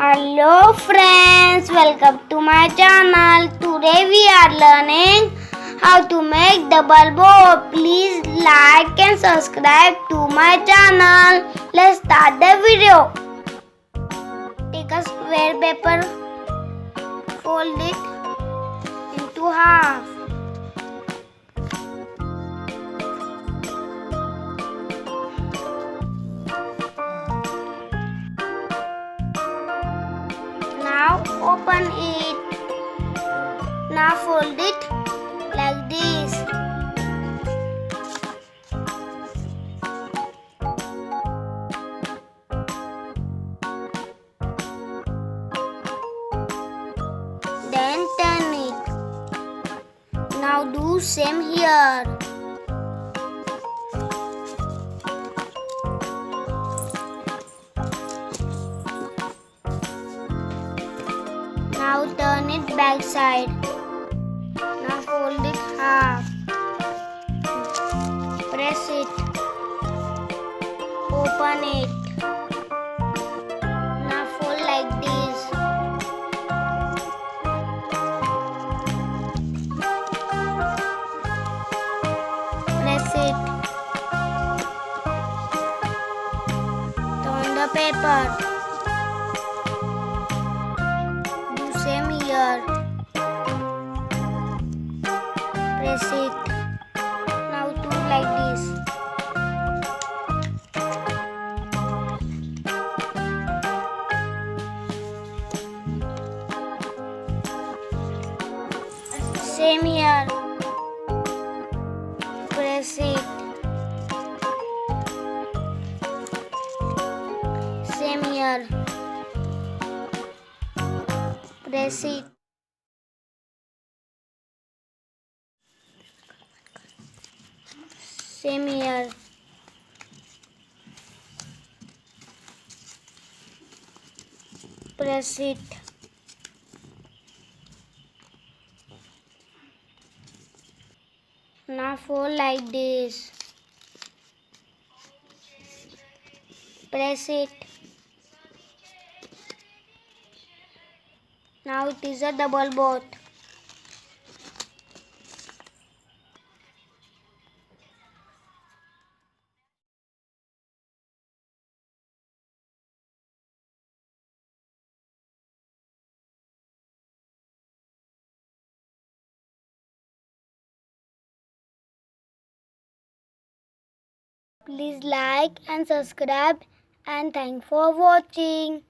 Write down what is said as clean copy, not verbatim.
Hello friends, welcome to my channel. Today we are learning how to make double bow. Please like and subscribe to my channel. Let's start the video. Take a square paper, fold it into half. Now open it. Now fold it like this. Then turn it. Now do same here. Now turn it back side. Now fold it half. Press it. Open it. Now fold like this. Press it. Turn the paper. Same here. Press it. Now do like this. Same here. Press it. Same here. Press it. Same here. Press it. Now fold like this. Press it. Now it is a double boat. Please like and subscribe and thanks for watching.